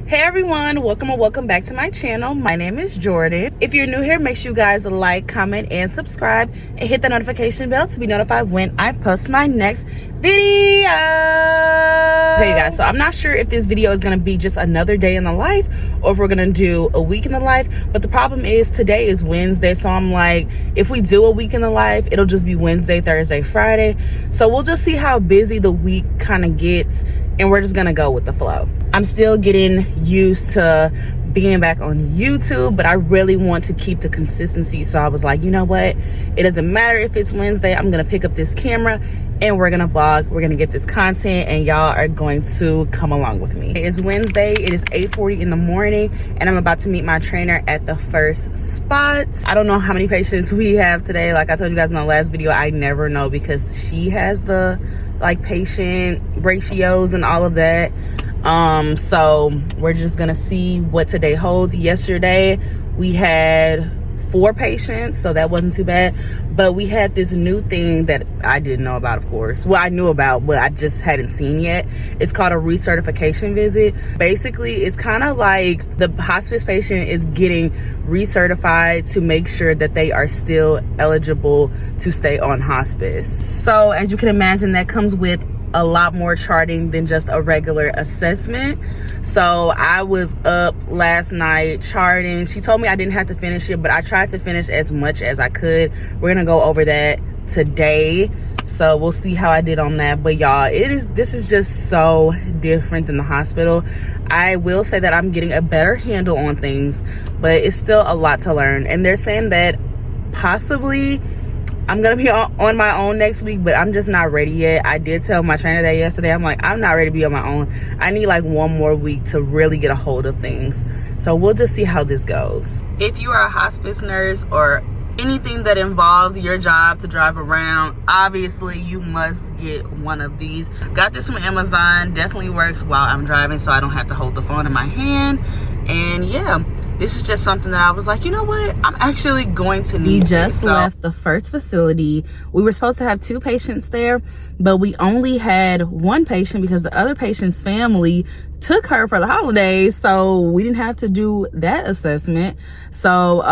Hey everyone, welcome or welcome back to my channel. My name is Jordan. If you're new here, make sure you guys like, comment, and subscribe, and hit the notification bell to be notified when I post my next video. Hey you guys, so I'm not sure if this video is gonna be just another day in the life or if we're gonna do a week in the life, but the problem is today is Wednesday, so I'm like, if we do a week in the life, it'll just be Wednesday, Thursday, Friday. So we'll just see how busy the week kind of gets, and we're just gonna go with the flow. I'm still getting used to being back on YouTube, but I really want to keep the consistency. So I was like, you know what? It doesn't matter if it's Wednesday. I'm gonna pick up this camera and we're gonna vlog. We're gonna get this content and y'all are going to come along with me. It is Wednesday. It is 8:40 in the morning and I'm about to meet my trainer at the first spot. I don't know how many patients we have today. Like I told you guys in the last video, I never know because she has the patient ratios and all of that. So we're just gonna see what today holds. Yesterday we had 4 patients, so that wasn't too bad, but we had this new thing that I didn't know about, of course. Well, I knew about, but I just hadn't seen yet. It's called a recertification visit. Basically, it's kind of like the hospice patient is getting recertified to make sure that they are still eligible to stay on hospice. So as you can imagine, that comes with a lot more charting than just a regular assessment. So I was up last night charting. She told me I didn't have to finish it, but I tried to finish as much as I could. We're gonna go over that today, so we'll see how I did on that. But y'all, this is just so different than the hospital. I will say that I'm getting a better handle on things, but it's still a lot to learn. And they're saying that possibly I'm gonna be on my own next week, but I'm just not ready yet. I did tell my trainer that yesterday. I'm like, I'm not ready to be on my own. I need like one more week to really get a hold of things. So we'll just see how this goes. If you are a hospice nurse or anything that involves your job to drive around, obviously you must get one of these. Got this from Amazon. Definitely works while I'm driving, so I don't have to hold the phone in my hand. And yeah, this is just something that I was like, you know what? I'm actually going to need. We just left the first facility. We were supposed to have 2 patients there, but we only had 1 patient because the other patient's family took her for the holidays. So we didn't have to do that assessment. So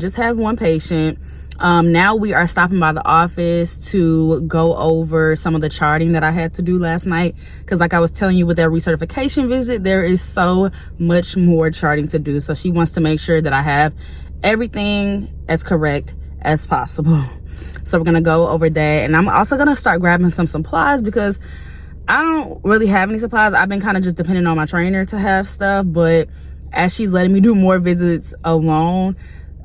just have 1 patient. Now we are stopping by the office to go over some of the charting that I had to do last night, because like I was telling you with that recertification visit, there is so much more charting to do. So she wants to make sure that I have everything as correct as possible. So we're gonna go over that, and I'm also gonna start grabbing some supplies because I don't really have any supplies. I've been kind of just depending on my trainer to have stuff, but as she's letting me do more visits alone,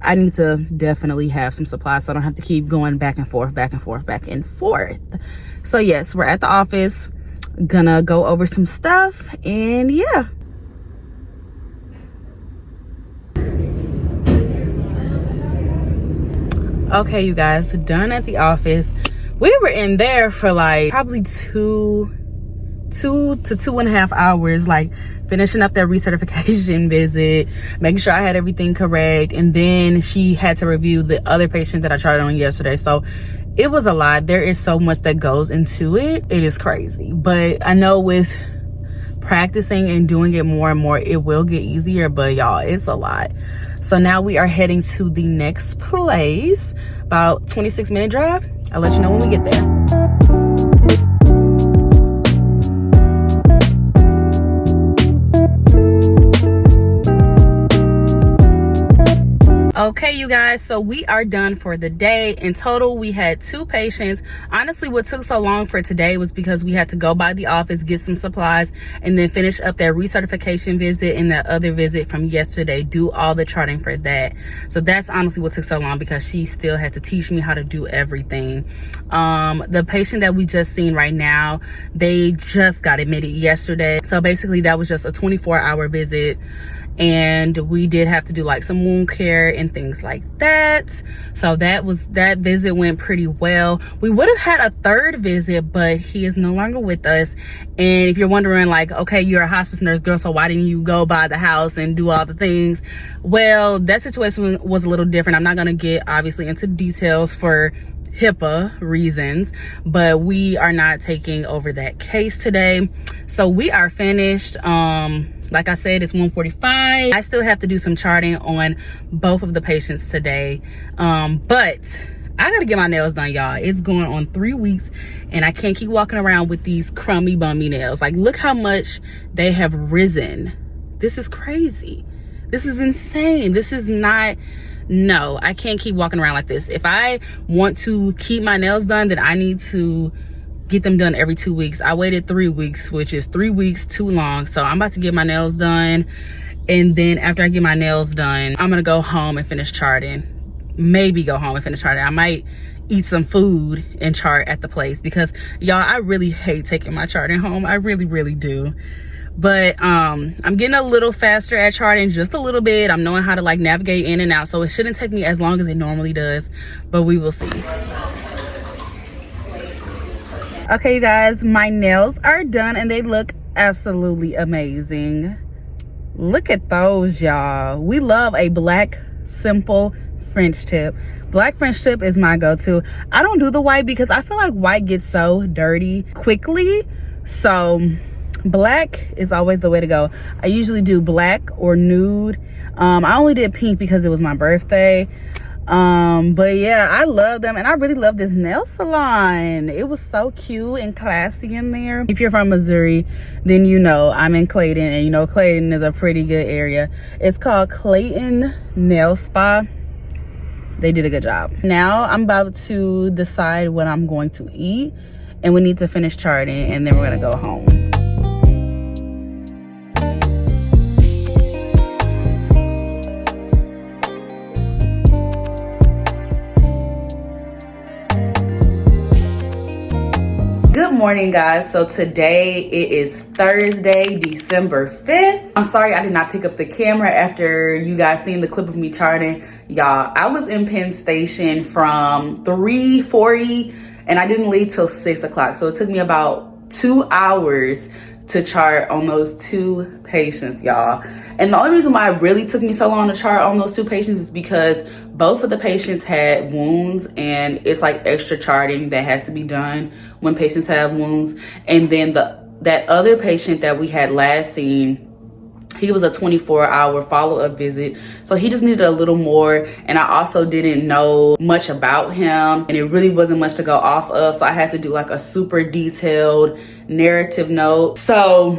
I need to definitely have some supplies so I don't have to keep going back and forth, back and forth, back and forth. So yes, we're at the office, gonna go over some stuff, and yeah. Okay, you guys, done at the office. We were in there for like probably 2 to 2.5 hours, like finishing up that recertification visit, making sure I had everything correct, and then she had to review the other patient that I tried on yesterday. So it was a lot. There is so much that goes into it. It is crazy, but I know with practicing and doing it more and more, it will get easier, but y'all, it's a lot. So now we are heading to the next place, about 26-minute drive. I'll let you know when we get there. Okay, you guys, so we are done for the day. In total, we had 2 patients. Honestly, what took so long for today was because we had to go by the office, get some supplies, and then finish up that recertification visit and that other visit from yesterday, do all the charting for that. So that's honestly what took so long, because she still had to teach me how to do everything. The patient that we just seen right now, they just got admitted yesterday. So basically that was just a 24-hour visit. And we did have to do like some wound care and things like that. So that visit went pretty well. We would have had a 3rd visit, but he is no longer with us. And if you're wondering, like, okay, you're a hospice nurse, girl, so why didn't you go by the house and do all the things? Well, that situation was a little different. I'm not gonna get obviously into details for HIPAA reasons, but we are not taking over that case today. So we are finished. Like I said, it's 1:45. I still have to do some charting on both of the patients today, but I gotta get my nails done, y'all. It's going on 3 weeks and I can't keep walking around with these crummy bummy nails. Like, look how much they have risen. This is crazy. This is insane. This is not, no, I can't keep walking around like this. If I want to keep my nails done, then I need to get them done every 2 weeks. I waited 3 weeks, which is 3 weeks too long. So I'm about to get my nails done. And then after I get my nails done, I'm gonna go home and finish charting. Maybe go home and finish charting. I might eat some food and chart at the place because, y'all, I really hate taking my charting home. I really, really do. But I'm getting a little faster at charting, just a little bit. I'm knowing how to like navigate in and out, so it shouldn't take me as long as it normally does, but we will see. Okay, you guys, my nails are done and they look absolutely amazing. Look at those, y'all. We love a black, simple French tip. Black French tip is my go-to. I don't do the white because I feel like white gets so dirty quickly. So black is always the way to go. I usually do black or nude. I only did pink because it was my birthday. But yeah, I love them and I really love this nail salon. It was so cute and classy in there. If you're from Missouri, then you know I'm in Clayton, and you know Clayton is a pretty good area. It's called Clayton Nail Spa. They did a good job. Now I'm about to decide what I'm going to eat, and we need to finish charting and then we're gonna go home. Good morning, guys. So today it is Thursday, December 5th. I'm sorry I did not pick up the camera after you guys seen the clip of me charting. Y'all, I was in Penn Station from 3:40 and I didn't leave till 6 o'clock. So it took me about 2 hours to chart on those 2 patients, y'all. And the only reason why it really took me so long to chart on those 2 patients is because both of the patients had wounds, and it's like extra charting that has to be done when patients have wounds. And then that other patient that we had last seen, he was a 24-hour follow-up visit, so he just needed a little more. And I also didn't know much about him, and it really wasn't much to go off of, so I had to do like a super detailed narrative note. So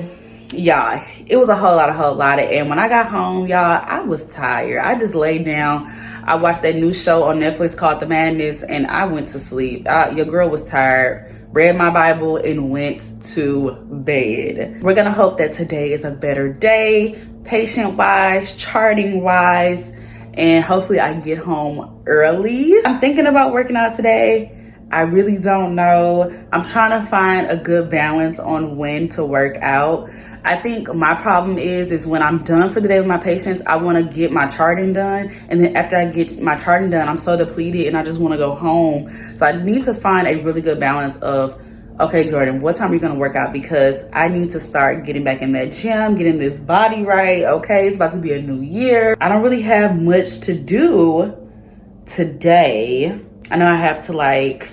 yeah, it was a whole lot. And when I got home, y'all, I was tired. I just laid down. I watched that new show on Netflix called The Madness, and I went to sleep. Your girl was tired, read my Bible, and went to bed. We're gonna hope that today is a better day, patient-wise, charting-wise, and hopefully I can get home early. I'm thinking about working out today. I really don't know. I'm trying to find a good balance on when to work out. I think my problem is when I'm done for the day with my patients, I want to get my charting done. And then after I get my charting done, I'm so depleted and I just want to go home. So I need to find a really good balance of, okay, Jordan, what time are you going to work out? Because I need to start getting back in that gym, getting this body right. Okay, it's about to be a new year. I don't really have much to do today. I know I have to like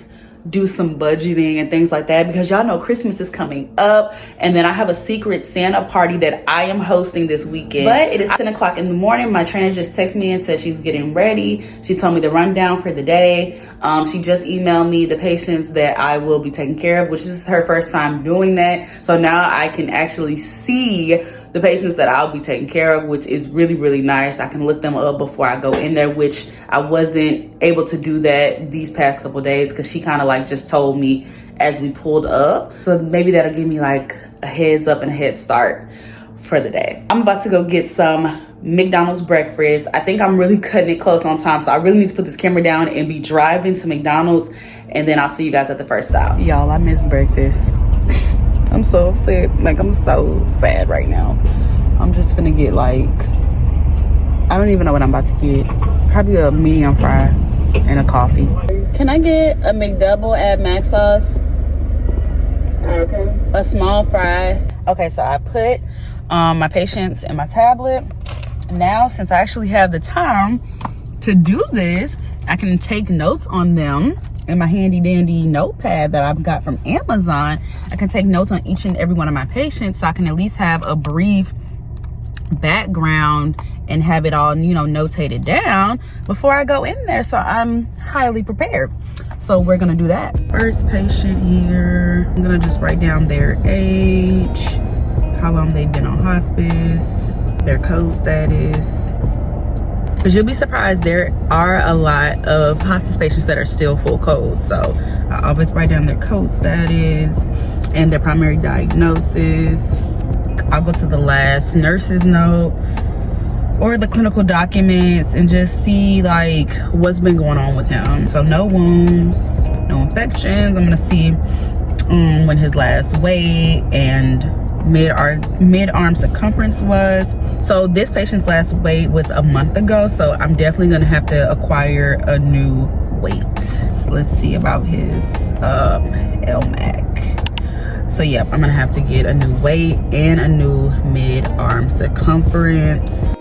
do some budgeting and things like that because y'all know Christmas is coming up, and then I have a secret Santa party that I am hosting this weekend. But it is 10 o'clock in the morning. My trainer just texted me and said she's getting ready. She told me the rundown for the day. She just emailed me the patients that I will be taking care of, which is her first time doing that. So now I can actually see the patients that I'll be taking care of, which is really, really nice. I can look them up before I go in there, which I wasn't able to do that these past couple days because she kind of like just told me as we pulled up. So maybe that'll give me like a heads up and a head start for the day. I'm about to go get some McDonald's breakfast. I think I'm really cutting it close on time, so I really need to put this camera down and be driving to McDonald's, and then I'll see you guys at the first stop. Y'all, I miss breakfast. I'm so upset. Like, I'm so sad right now. I'm just gonna get like, I don't even know what I'm about to get. Probably a medium fry and a coffee. Can I get a McDouble, add mac sauce? Okay. A small fry. Okay, so I put my patients in my tablet. Now, since I actually have the time to do this, I can take notes on them. In my handy dandy notepad that I've got from Amazon, I can take notes on each and every one of my patients so I can at least have a brief background and have it all, you know, notated down before I go in there, so I'm highly prepared. So we're gonna do that. First patient here, I'm gonna just write down their age, how long they've been on hospice, their code status, because you'll be surprised, there are a lot of hospice patients that are still full code. So I always write down their code status and their primary diagnosis. I'll go to the last nurse's note or the clinical documents and just see like what's been going on with him. So no wounds, no infections. I'm gonna see when his last weight and mid-arm circumference was. So this patient's last weight was a month ago, so I'm definitely gonna have to acquire a new weight. So let's see about his LMAC. So yep, I'm gonna have to get a new weight and a new mid-arm circumference.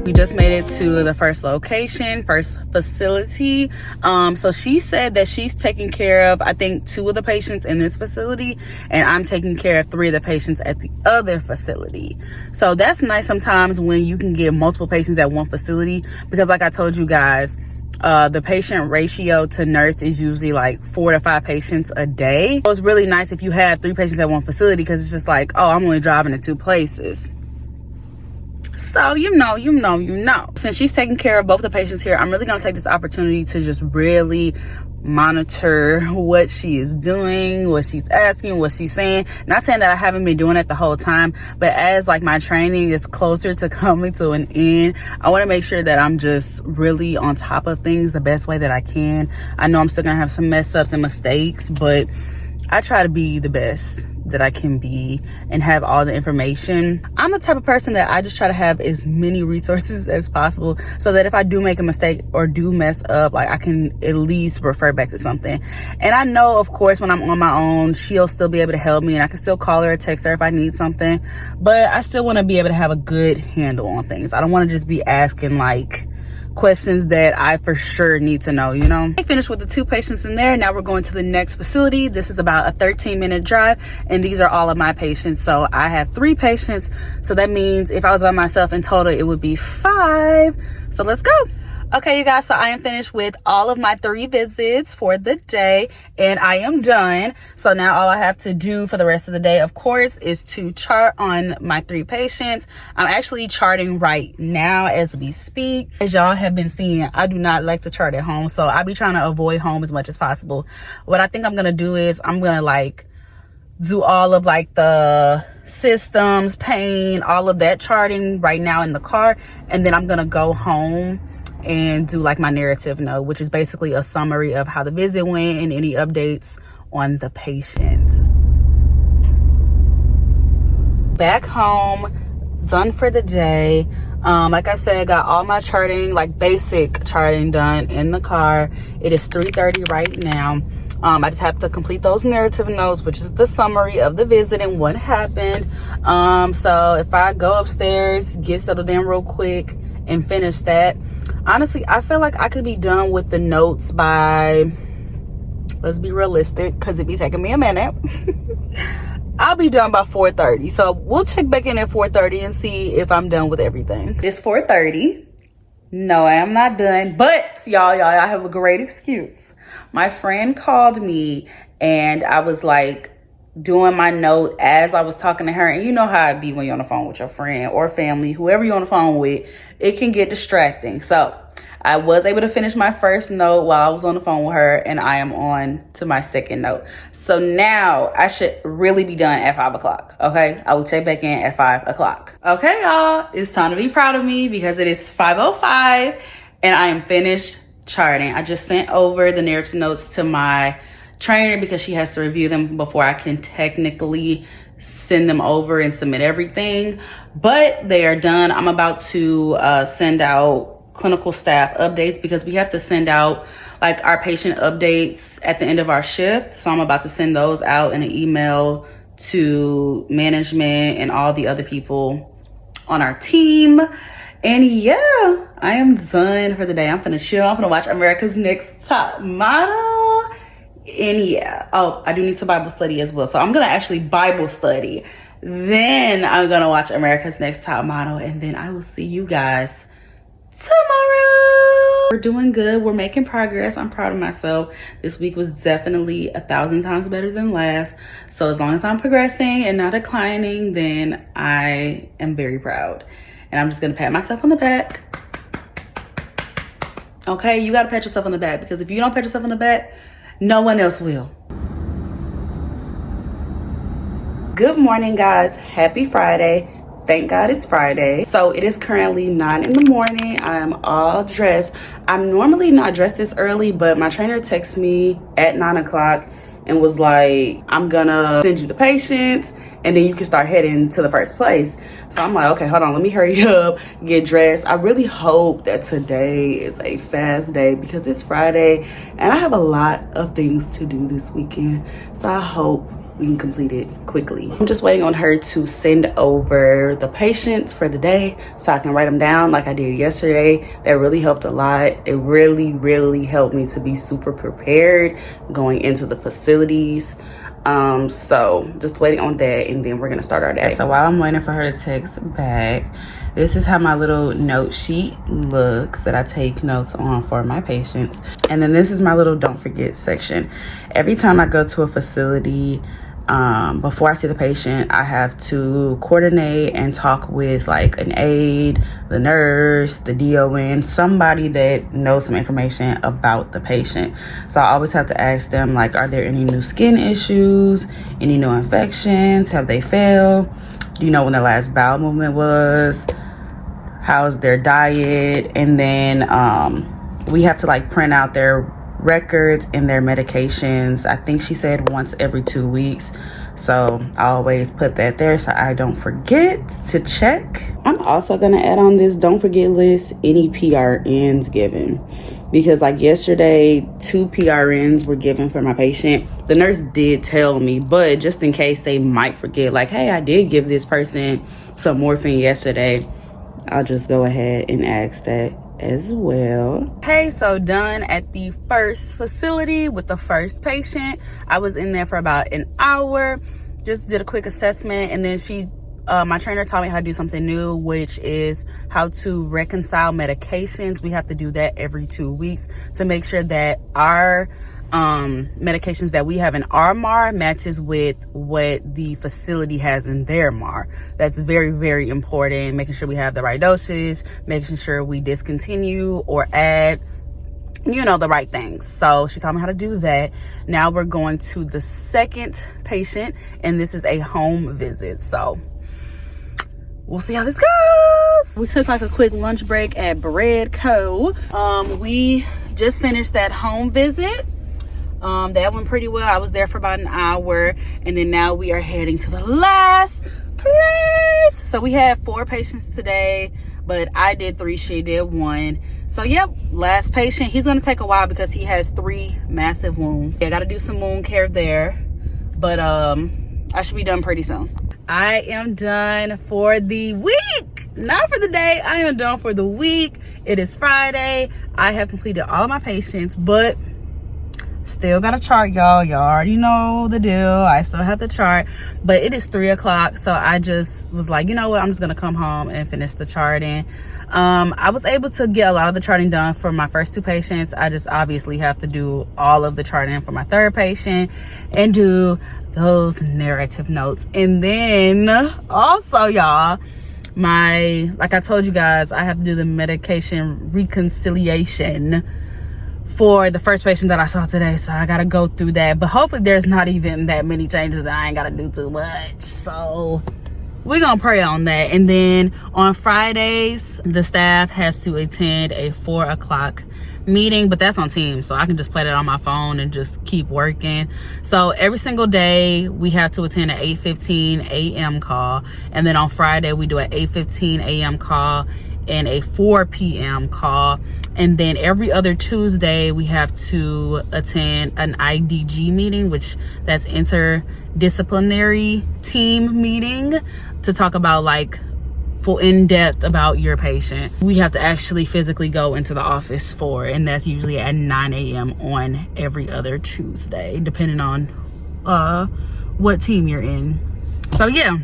We just made it to the first location, first facility. So she said that she's taking care of, I think, 2 of the patients in this facility, and I'm taking care of 3 of the patients at the other facility. So that's nice sometimes when you can get multiple patients at one facility, because like I told you guys, the patient ratio to nurse is usually like 4 to 5 patients a day. So it's really nice if you have 3 patients at one facility, because it's just like, oh, I'm only driving to 2 places. So you know. Since she's taking care of both the patients here, I'm really gonna take this opportunity to just really monitor what she is doing, what she's asking, what she's saying. Not saying that I haven't been doing it the whole time, but as like my training is closer to coming to an end, I want to make sure that I'm just really on top of things the best way that I can. I know I'm still gonna have some mess ups and mistakes, but I try to be the best that I can be and have all the information. I'm the type of person that I just try to have as many resources as possible, so that if I do make a mistake or do mess up, like I can at least refer back to something. And I know, of course, when I'm on my own, she'll still be able to help me, and I can still call her or text her if I need something, but I still want to be able to have a good handle on things. I don't want to just be asking like questions that I for sure need to know, you know. I finished with the 2 patients in there. Now we're going to the next facility. This is about a 13-minute drive, and these are all of my patients. So I have 3 patients, so that means if I was by myself in total, it would be 5. So let's go. Okay, you guys, so I am finished with all of my 3 visits for the day, and I am done. So now all I have to do for the rest of the day, of course, is to chart on my 3 patients. I'm actually charting right now as we speak. As y'all have been seeing, I do not like to chart at home, so I'll be trying to avoid home as much as possible. What I think I'm gonna do is I'm gonna like do all of like the systems, pain, all of that charting right now in the car, and then I'm gonna go home and do like my narrative note, which is basically a summary of how the visit went and any updates on the patient. Back home, done for the day. Like I said, got all my charting, like basic charting, done in the car. It is 3:30 right now. I just have to complete those narrative notes, which is the summary of the visit and what happened. So if I go upstairs, get settled in real quick and finish that, honestly, I feel like I could be done with the notes by, let's be realistic, because it be taking me a minute. I'll be done by 4:30. So we'll check back in at 4:30 and see if I'm done with everything. It's 4:30. No, I am not done. But y'all, I have a great excuse. My friend called me and I was like doing my note as I was talking to her. And you know how it be when you're on the phone with your friend or family, whoever you're on the phone with, it can get distracting. So I was able to finish my first note while I was on the phone with her, and I am on to my second note. So now I should really be done at 5 o'clock. Okay, I will check back in at 5 o'clock. Okay, y'all, it's time to be proud of me because it is 5:05 and I am finished charting. I just sent over the narrative notes to my trainer because she has to review them before I can technically send them over and submit everything, but they are done. I'm about to send out clinical staff updates because we have to send out like our patient updates at the end of our shift. So I'm about to send those out in an email to management and all the other people on our team. And yeah, I am done for the day. I'm finna chill. I'm finna watch America's Next Top Model. And yeah, oh, I do need to Bible study as well. So I'm gonna actually Bible study. Then I'm gonna watch America's Next Top Model, and then I will see you guys tomorrow. We're doing good. We're making progress. I'm proud of myself. This week was definitely 1,000 times better than last. So as long as I'm progressing and not declining, then I am very proud. And I'm just gonna pat myself on the back. Okay, you gotta pat yourself on the back, because if you don't pat yourself on the back, no one else will. Good morning, guys. Happy Friday. Thank God it's Friday. So it is currently 9 in the morning. I am all dressed. I'm normally not dressed this early, but my trainer texted me at 9 o'clock and was like, I'm gonna send you the patients and then you can start heading to the first place. So I'm like, okay, hold on, let me hurry up, get dressed. I really hope that today is a fast day because it's Friday and I have a lot of things to do this weekend. So I hope we can complete it quickly. I'm just waiting on her to send over the patients for the day so I can write them down like I did yesterday. That really helped a lot. It really helped me to be super prepared going into the facilities. So just waiting on that, and then we're gonna start our day. So while I'm waiting for her to text back, this is how my little note sheet looks that I take notes on for my patients. And then this is my little don't forget section. Every time I go to a facility, before I see the patient, I have to coordinate and talk with like an aide, the nurse, the DON, somebody that knows some information about the patient. So I always have to ask them, like, are there any new skin issues, any new infections, have they failed, do you know when their last bowel movement was, how's their diet, and then we have to like print out their records and their medications. I think she said once every 2 weeks, so I always put that there so I don't forget to check. I'm also gonna add on this don't forget list any PRNs given, because like yesterday 2 PRNs were given for my patient. The nurse did tell me, but just in case they might forget, like, hey, I did give this person some morphine yesterday, I'll just go ahead and ask that as well. Okay, so done at the first facility with the first patient. I was in there for about an hour, just did a quick assessment, and then my trainer taught me how to do something new, which is how to reconcile medications. We have to do that every 2 weeks to make sure that our medications that we have in our MAR matches with what the facility has in their MAR. That's very important, making sure we have the right dosage, making sure we discontinue or add, you know, the right things. So she taught me how to do that. Now we're going to the second patient, and this is a home visit, so we'll see how this goes. We took like a quick lunch break at Bread Co. We just finished that home visit. That went pretty well. I was there for about an hour, and then now we are heading to the last place. So we had 4 patients today, but I did 3, she did 1. So yep, last patient. He's gonna take a while because he has 3 massive wounds. I gotta do some wound care there, but I should be done pretty soon. I am done for the week, not for the day. I am done for the week. It is Friday. I have completed all of my patients, but still got a chart, y'all. Y'all already know the deal. I still have the chart, but it is 3 o'clock, so I just was like, you know what, I'm just gonna come home and finish the charting. I was able to get a lot of the charting done for my first 2 patients. I just obviously have to do all of the charting for my 3rd patient and do those narrative notes. And then also, y'all, like I told you guys, I have to do the medication reconciliation for the first patient that I saw today, so I gotta go through that. But hopefully there's not even that many changes that I ain't gotta do too much, so we're gonna pray on that. And then on Fridays, the staff has to attend a 4 o'clock meeting, but that's on Teams, so I can just play that on my phone and just keep working. So every single day we have to attend an 8:15 a.m. call, and then on Friday we do an 8:15 a.m. call and a 4 p.m. call. And then every other Tuesday we have to attend an IDG meeting, which that's interdisciplinary team meeting, to talk about like full in-depth about your patient, we have to actually physically go into the office for, and that's usually at 9 a.m. on every other Tuesday, depending on what team you're in. So yeah,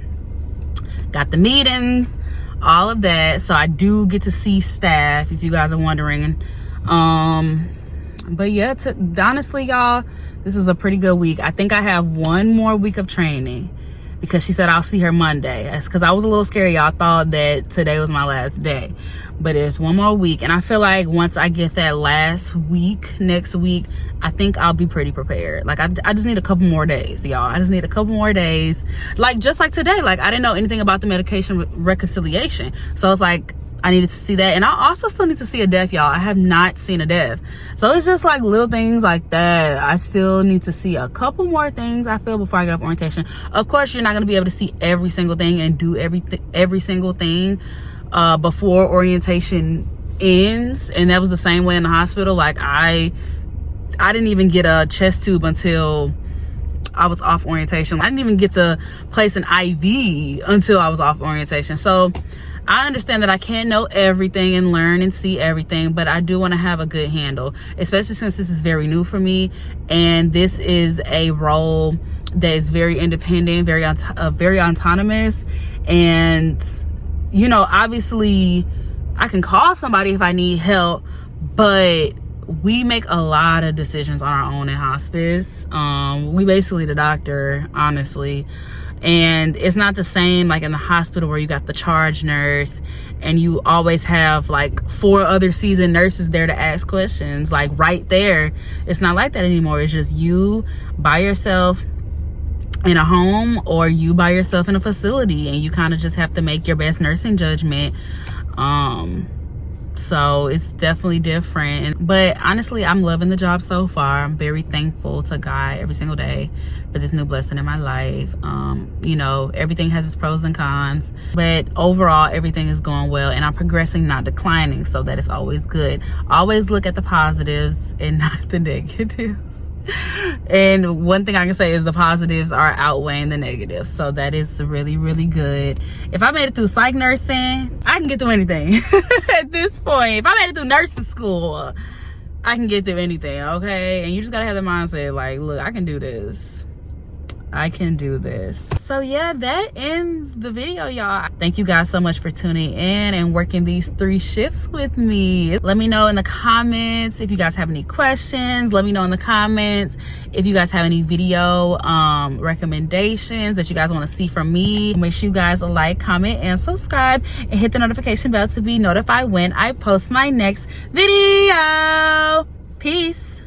got the meetings, all of that. So I do get to see staff, if you guys are wondering. But yeah, honestly, y'all, this is a pretty good week. I think I have one more week of training, because she said I'll see her Monday. That's because I was a little scared, y'all. Thought that today was my last day, but it's one more week. And I feel like once I get that last week, next week, I think I'll be pretty prepared. Like, I just need a couple more days, y'all. I just need a couple more days. Like, just like today, like, I didn't know anything about the medication reconciliation. So it's like, I needed to see that. And I also still need to see a death, y'all. I have not seen a death. So it's just like little things like that. I still need to see a couple more things, I feel, before I get off orientation. Of course, you're not going to be able to see every single thing and do every single thing before orientation ends. And that was the same way in the hospital. Like, I didn't even get a chest tube until I was off orientation. I didn't even get to place an IV until I was off orientation. So I understand that I can't know everything and learn and see everything, but I do want to have a good handle, especially since this is very new for me. And this is a role that is very independent, very autonomous. And, you know, obviously I can call somebody if I need help, but we make a lot of decisions on our own in hospice. We basically the doctor, honestly. And it's not the same like in the hospital where you got the charge nurse and you always have like 4 other seasoned nurses there to ask questions. Like right there, it's not like that anymore. It's just you by yourself in a home, or you by yourself in a facility, and you kind of just have to make your best nursing judgment. So it's definitely different, but honestly, I'm loving the job so far. I'm very thankful to God every single day for this new blessing in my life. You know, everything has its pros and cons, but overall everything is going well, and I'm progressing, not declining, so that is always good. Always look at the positives and not the negatives. And one thing I can say is the positives are outweighing the negatives, so that is really, really good. If I made it through psych nursing, I can get through anything. At this point, if I made it through nursing school, I can get through anything, okay? And you just gotta have the mindset like, look, I can do this. I can do this. So yeah, that ends the video, y'all. Thank you guys so much for tuning in and working these 3 shifts with me. Let me know in the comments if you guys have any questions. Let me know in the comments if you guys have any video recommendations that you guys want to see from me. Make sure you guys like, comment, and subscribe, and hit the notification bell to be notified when I post my next video. Peace.